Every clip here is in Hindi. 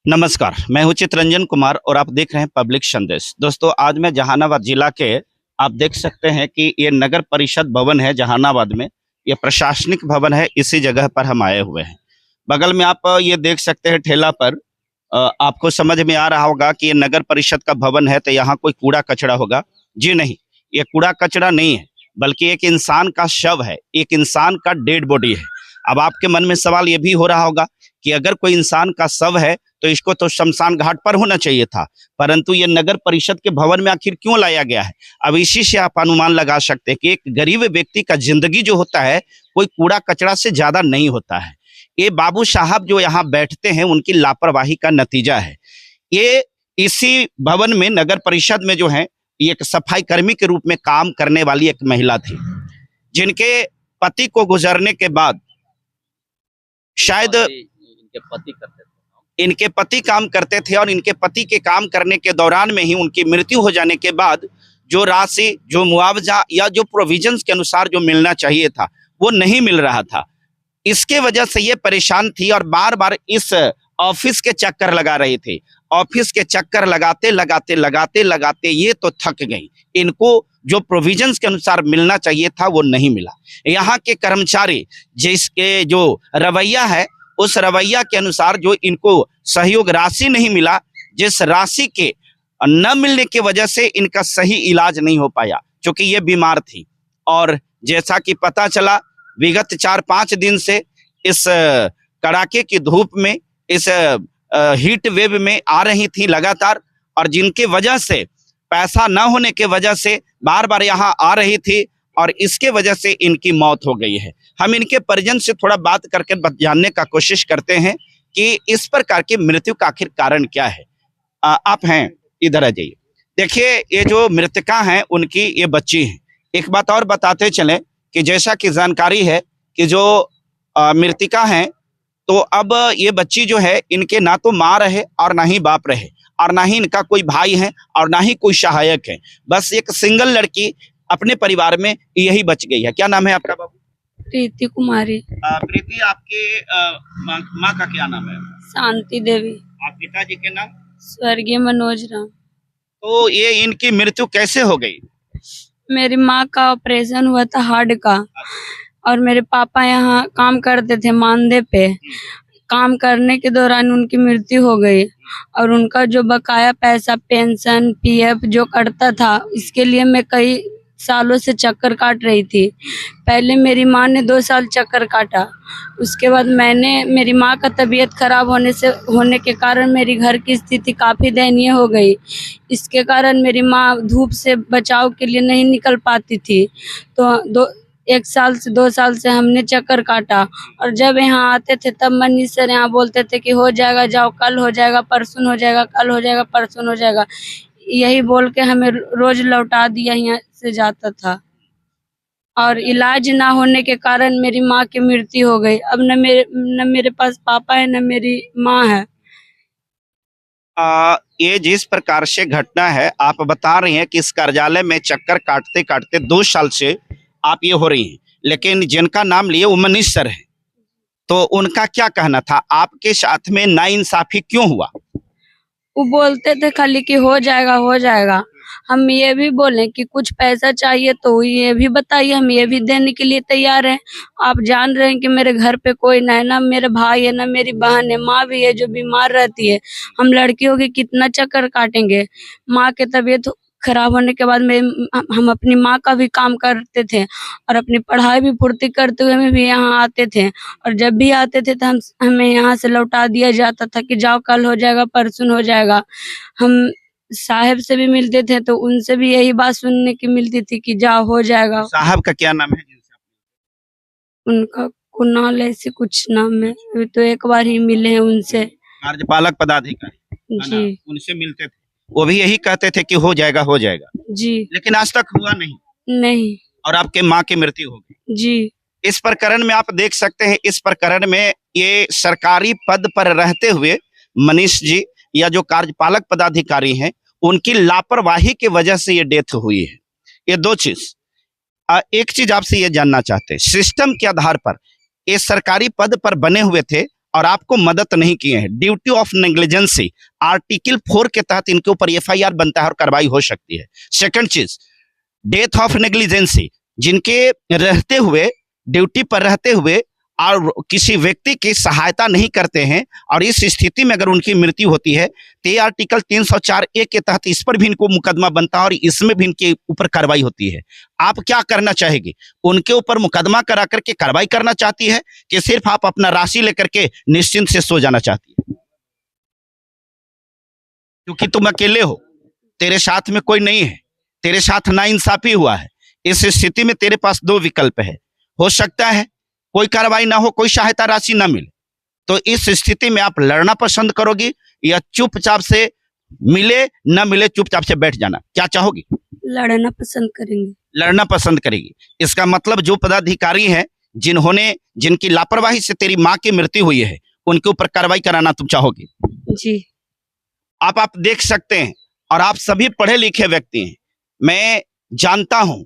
नमस्कार, मैं हूं चितरंजन कुमार और आप देख रहे हैं पब्लिक संदेश। दोस्तों, आज मैं जहानाबाद जिला के, आप देख सकते हैं कि ये नगर परिषद भवन है जहानाबाद में। ये प्रशासनिक भवन है, इसी जगह पर हम आए हुए हैं। बगल में आप ये देख सकते हैं ठेला पर, आपको समझ में आ रहा होगा कि ये नगर परिषद का भवन है तो यहाँ कोई कूड़ा कचरा होगा। जी नहीं, ये कूड़ा कचरा नहीं है, बल्कि एक इंसान का शव है, एक इंसान का डेड बॉडी है। अब आपके मन में सवाल ये भी हो रहा होगा कि अगर कोई इंसान का शव है तो इसको तो शमशान घाट पर होना चाहिए था, परंतु ये नगर परिषद के भवन में आखिर क्यों लाया गया है। अब इसी से आप अनुमान लगा सकते हैं कि एक गरीब व्यक्ति का जिंदगी जो होता है कोई कूड़ा कचरा से ज्यादा नहीं होता है। ये बाबू साहब जो यहाँ बैठते हैं उनकी लापरवाही का नतीजा है। ये इसी भवन में नगर परिषद में जो है एक सफाई कर्मी के रूप में काम करने वाली एक महिला थी, जिनके पति को गुजरने के बाद, शायद इनके पति काम करते थे और इनके पति के काम करने के दौरान में ही उनकी मृत्यु हो जाने के बाद जो राशि, जो मुआवजा या जो प्रोविजंस के अनुसार जो मिलना चाहिए था वो नहीं मिल रहा था। इसके वजह से ये परेशान थी और बार बार इस ऑफिस के चक्कर लगा रही थी। ऑफिस के चक्कर लगाते लगाते लगाते लगाते ये तो थक गई। इनको जो प्रोविजंस के अनुसार मिलना चाहिए था वो नहीं मिला। यहाँ के कर्मचारी जिसके जो रवैया है, उस रवैया के अनुसार जो इनको सहयोग राशि नहीं मिला, जिस राशि के न मिलने की वजह से इनका सही इलाज नहीं हो पाया, क्योंकि ये बीमार थी। और जैसा कि पता चला, विगत 4-5 दिन से इस कड़ाके की धूप में, इस हीट वेव में आ रही थी लगातार, और जिनके वजह से पैसा न होने के वजह से बार बार यहाँ आ रही थी और इसके वजह से इनकी मौत हो गई है। हम इनके परिजन से थोड़ा बात करके जानने का कोशिश करते हैं कि इस प्रकार की मृत्यु का आखिर कारण क्या है। आप हैं, इधर आ जाइए। देखिए, ये जो मृतका हैं उनकी ये बच्ची है। एक बात और बताते चले कि जैसा कि जानकारी है कि जो मृतिका हैं, तो अब ये बच्ची जो है, इनके ना तो माँ रहे और ना ही बाप रहे, और ना ही इनका कोई भाई है और ना ही कोई सहायक है। बस एक सिंगल लड़की अपने परिवार में यही बच गई है। क्या नाम है आपका बाबू? प्रीति कुमारी। प्रीति, आपके माँ का क्या नाम है? शांति देवी। आप पिताजी के नाम? स्वर्गीय मनोज राम। तो ये इनकी मृत्यु कैसे हो गई? मेरी माँ का ऑपरेशन हुआ था हार्ट का, और मेरे पापा यहाँ काम करते थे मानदेय पे। काम करने के दौरान उनकी मृत्यु हो गई, और उनका जो बकाया पैसा, पेंशन, पीएफ जो कटता था, इसके लिए मैं कई सालों से चक्कर काट रही थी। पहले मेरी माँ ने 2 साल चक्कर काटा, उसके बाद मेरी माँ का तबीयत खराब होने के कारण मेरी घर की स्थिति काफ़ी दयनीय हो गई। इसके कारण मेरी माँ धूप से बचाव के लिए नहीं निकल पाती थी। तो 1 साल से 2 साल से हमने चक्कर काटा, और जब यहाँ आते थे तब मनीष सर यहाँ बोलते थे कि हो जाएगा, जाओ, कल हो जाएगा, परसों हो जाएगा, कल हो जाएगा, परसों हो जाएगा, यही बोल के हमें रोज लौटा दिया यहाँ से जाता था। और इलाज ना होने के कारण मेरी माँ की मृत्यु हो गई। अब न मेरे पास पापा है, न मेरी माँ है। ये जिस प्रकार से घटना है, आप बता रही हैं कि इस कार्यालय में चक्कर काटते काटते 2 साल से आप ये हो रही हैं, लेकिन जिनका नाम लिए वो मनीष सर है, तो उनका क्या कहना था? आपके साथ में नाइंसाफी क्यों हुआ? वो बोलते थे खाली कि हो जाएगा, हो जाएगा। हम ये भी बोले कि कुछ पैसा चाहिए तो ये भी बताइए, हम ये भी देने के लिए तैयार हैं। आप जान रहे हैं कि मेरे घर पे कोई ना है, ना मेरे भाई है, ना मेरी बहन है, माँ भी है जो बीमार रहती है। हम लड़कियों के कितना चक्कर काटेंगे। माँ के तबीयत खराब होने के बाद हम अपनी माँ का भी काम करते थे, और अपनी पढ़ाई भी पूर्ति करते हुए में भी यहाँ आते थे। और जब भी आते थे तो हमें यहाँ से लौटा दिया जाता था कि जाओ, कल हो जाएगा, परसों हो जाएगा। हम साहब से भी मिलते थे तो उनसे भी यही बात सुनने की मिलती थी कि जाओ, हो जाएगा। साहब का क्या नाम है? उनका कुणाल ऐसे कुछ नाम है, अभी तो एक बार ही मिले हैं उनसे। कार्यपालक पदाधिकारी जी, उनसे मिलते थे, वो भी यही कहते थे कि हो जाएगा, हो जाएगा जी। लेकिन आज तक हुआ नहीं, और आपके माँ की मृत्यु हो गई। जी। इस प्रकरण में आप देख सकते हैं, इस प्रकरण में ये सरकारी पद पर रहते हुए मनीष जी या जो कार्यपालक पदाधिकारी हैं, उनकी लापरवाही की वजह से ये डेथ हुई है। ये 2 चीज। एक चीज आपसे ये जानना चाहते हैं, सिस्टम के आधार पर ये सरकारी पद पर बने हुए थे और आपको मदद नहीं किए हैं, ड्यूटी ऑफ नेग्लिजेंसी आर्टिकल 4 के तहत इनके ऊपर एफआईआर बनता है और कार्रवाई हो सकती है। सेकंड चीज, डेथ ऑफ नेग्लिजेंसी, जिनके रहते हुए, ड्यूटी पर रहते हुए और किसी व्यक्ति की सहायता नहीं करते हैं और इस स्थिति में अगर उनकी मृत्यु होती है तो ये आर्टिकल 304A के तहत इस पर भी इनको मुकदमा बनता है और इसमें भी इनके ऊपर कार्रवाई होती है। आप क्या करना चाहेगी? उनके ऊपर मुकदमा करा करके कार्रवाई करना चाहती है कि सिर्फ आप अपना राशि लेकर के निश्चिंत से सो जाना चाहती है? क्योंकि तुम अकेले हो, तेरे साथ में कोई नहीं है, तेरे साथ नाइंसाफी हुआ है। इस स्थिति में तेरे पास दो विकल्प है, हो सकता है कोई कार्रवाई ना हो, कोई सहायता राशि ना मिले, तो इस स्थिति में आप लड़ना पसंद करोगी या चुपचाप से मिले ना मिले चुपचाप से बैठ जाना? क्या चाहोगी? लड़ना पसंद करेंगे। लड़ना पसंद करेगी। इसका मतलब जो पदाधिकारी हैं जिनकी लापरवाही से तेरी माँ की मृत्यु हुई है उनके ऊपर कार्रवाई कराना तुम चाहोगी? जी। आप देख सकते हैं, और आप सभी पढ़े लिखे व्यक्ति हैं, मैं जानता हूं,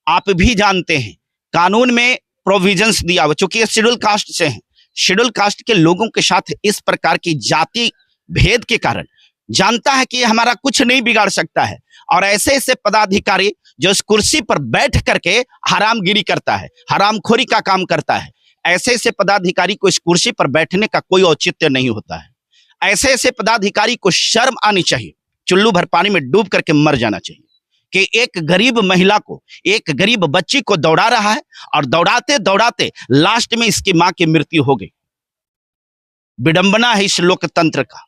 आप भी जानते हैं, कानून में प्रोविजंस दिया हुआ, चूंकि ये शेड्यूल कास्ट से हैं, शेड्यूल कास्ट के लोगों के साथ इस प्रकार की जाति भेद के कारण जानता है कि ये हमारा कुछ नहीं बिगाड़ सकता है। और ऐसे ऐसे पदाधिकारी जो इस कुर्सी पर बैठ करके हरामगिरी करता है, हरामखोरी का काम करता है, ऐसे ऐसे पदाधिकारी को इस कुर्सी पर बैठने का कोई औचित्य नहीं होता है। ऐसे ऐसे पदाधिकारी को शर्म आनी चाहिए, चुल्लू भर पानी में डूब करके मर जाना चाहिए कि एक गरीब महिला को, एक गरीब बच्ची को दौड़ा रहा है और दौड़ाते दौड़ाते लास्ट में इसकी मां की मृत्यु हो गई। विडंबना है इस लोकतंत्र का।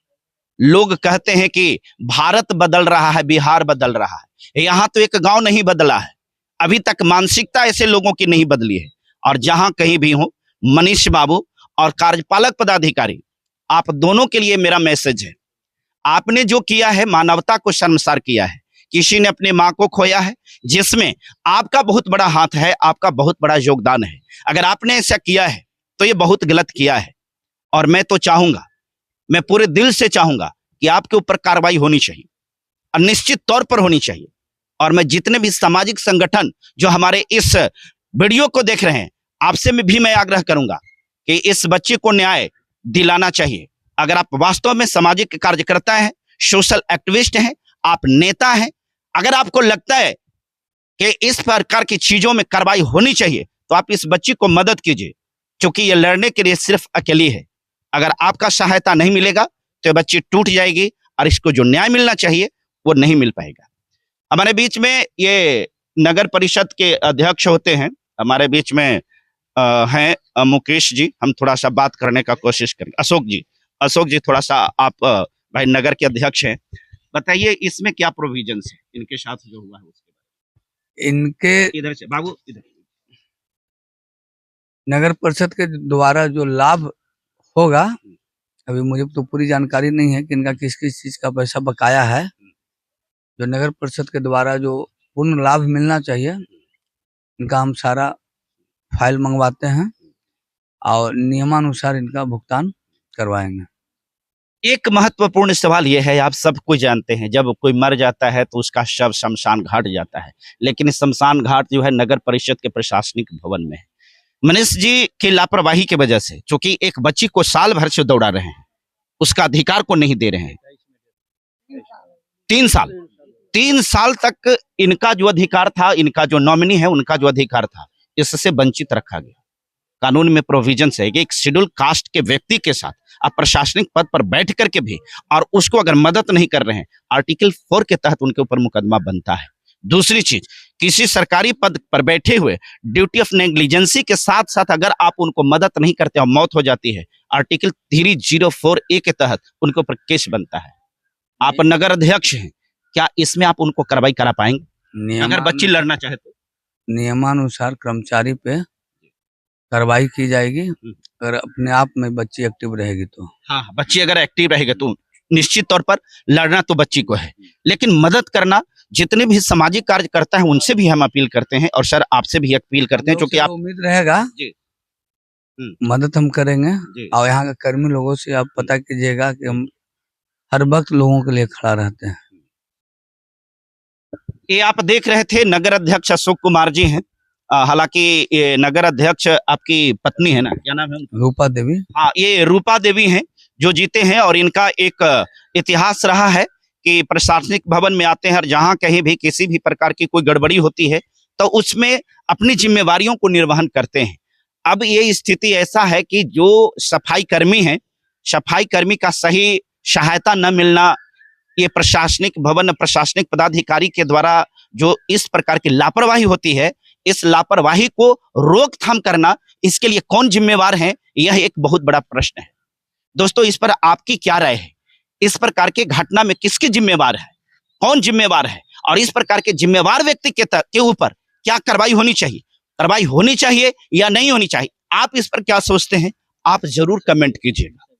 लोग कहते हैं कि भारत बदल रहा है, बिहार बदल रहा है, यहां तो एक गांव नहीं बदला है, अभी तक मानसिकता ऐसे लोगों की नहीं बदली है। और जहां कहीं भी हो, मनीष बाबू और कार्यपालक पदाधिकारी, आप दोनों के लिए मेरा मैसेज है, आपने जो किया है मानवता को शर्मसार किया है। किसी ने अपनी मां को खोया है, जिसमें आपका बहुत बड़ा हाथ है, आपका बहुत बड़ा योगदान है। अगर आपने ऐसा किया है तो ये बहुत गलत किया है, और मैं तो चाहूंगा, मैं पूरे दिल से चाहूंगा कि आपके ऊपर कार्रवाई होनी चाहिए और निश्चित तौर पर होनी चाहिए। और मैं जितने भी सामाजिक संगठन जो हमारे इस वीडियो को देख रहे हैं, आपसे भी मैं आग्रह करूंगा कि इस बच्चे को न्याय दिलाना चाहिए। अगर आप वास्तव में सामाजिक कार्यकर्ता हैं, सोशल एक्टिविस्ट हैं, आप नेता हैं, अगर आपको लगता है कि इस प्रकार की चीजों में कार्रवाई होनी चाहिए तो आप इस बच्ची को मदद कीजिए, क्योंकि ये लड़ने के लिए सिर्फ अकेली है। अगर आपका सहायता नहीं मिलेगा तो ये बच्ची टूट जाएगी और इसको जो न्याय मिलना चाहिए वो नहीं मिल पाएगा। हमारे बीच में ये नगर परिषद के अध्यक्ष होते हैं, हमारे बीच में हैं मुकेश जी, हम थोड़ा सा बात करने का कोशिश करेंगे। अशोक जी थोड़ा सा, आप भाई नगर के अध्यक्ष हैं, बताइए इसमें क्या प्रोविजंस है इनके साथ जो हुआ है उसके बारे में। इनके इधर से बाबू, इधर। नगर परिषद के द्वारा जो लाभ होगा, अभी मुझे तो पूरी जानकारी नहीं है कि इनका किस किस चीज का पैसा बकाया है। जो नगर परिषद के द्वारा जो पूर्ण लाभ मिलना चाहिए, इनका हम सारा फाइल मंगवाते हैं और नियमानुसार इनका भुगतान करवाएंगे। एक महत्वपूर्ण सवाल यह है, आप सब कोई जानते हैं, जब कोई मर जाता है तो उसका शव शमशान घाट जाता है, लेकिन शमशान घाट जो है नगर परिषद के प्रशासनिक भवन में है। मनीष जी की लापरवाही की वजह से, चूंकि एक बच्ची को साल भर से दौड़ा रहे हैं, उसका अधिकार को नहीं दे रहे हैं। 3 साल तक इनका जो अधिकार था, इनका जो नॉमिनी है उनका जो अधिकार था, इससे वंचित रखा गया। कानून में प्रोविजन है कि एक शेड्यूल कास्ट के व्यक्ति के साथ आप प्रशासनिक पद पर बैठ करके भी और उसको अगर मदद नहीं कर रहे हैं, आर्टिकल 4 के तहत उनके ऊपर मुकदमा बनता है। दूसरी चीज, किसी सरकारी पद पर बैठे हुए ड्यूटी ऑफ नेग्लिजेंसी के साथ साथ अगर आप उनको मदद नहीं करते और मौत हो जाती है, आर्टिकल 304A के तहत उनके ऊपर केस बनता है। आप नगर अध्यक्ष हैं, क्या इसमें आप उनको कार्रवाई करा पाएंगे अगर बच्ची लड़ना चाहे तो? नियमानुसार कर्मचारी पे कार्रवाई की जाएगी, अगर अपने आप में बच्ची एक्टिव रहेगी तो। हाँ, बच्ची अगर एक्टिव रहेगी तो निश्चित तौर पर लड़ना तो बच्ची को है, लेकिन मदद करना जितने भी सामाजिक कार्यकर्ता हैं उनसे भी हम अपील करते हैं, और सर आपसे भी अपील करते हैं, क्योंकि आप उम्मीद रहेगा जी मदद हम करेंगे। और यहाँ के कर्मी लोगों से आप पता कीजिएगा कि हम हर वक्त लोगों के लिए खड़ा रहते हैं। ये आप देख रहे थे नगर अध्यक्ष अशोक कुमार जी हैं, हालांकि ये नगर अध्यक्ष आपकी पत्नी है ना, क्या नाम है उनका? रूपा देवी। हाँ, ये रूपा देवी हैं जो जीते हैं, और इनका एक इतिहास रहा है कि प्रशासनिक भवन में आते हैं और जहां कहीं भी किसी भी प्रकार की कोई गड़बड़ी होती है तो उसमें अपनी जिम्मेवारियों को निर्वहन करते हैं। अब ये स्थिति ऐसा है कि जो सफाई कर्मी है, सफाई कर्मी का सही सहायता न मिलना, ये प्रशासनिक भवन प्रशासनिक पदाधिकारी के द्वारा जो इस प्रकार की लापरवाही होती है, इस लापरवाही को रोकथाम करना, इसके लिए कौन जिम्मेवार है, यह एक बहुत बड़ा प्रश्न है। दोस्तों, इस पर आपकी क्या राय है? इस प्रकार के घटना में किसकी जिम्मेवार है, कौन जिम्मेवार है, और इस प्रकार के जिम्मेवार व्यक्ति के ऊपर क्या कार्रवाई होनी चाहिए, कार्रवाई होनी चाहिए या नहीं होनी चाहिए? आप इस पर क्या सोचते हैं? आप जरूर कमेंट कीजिएगा।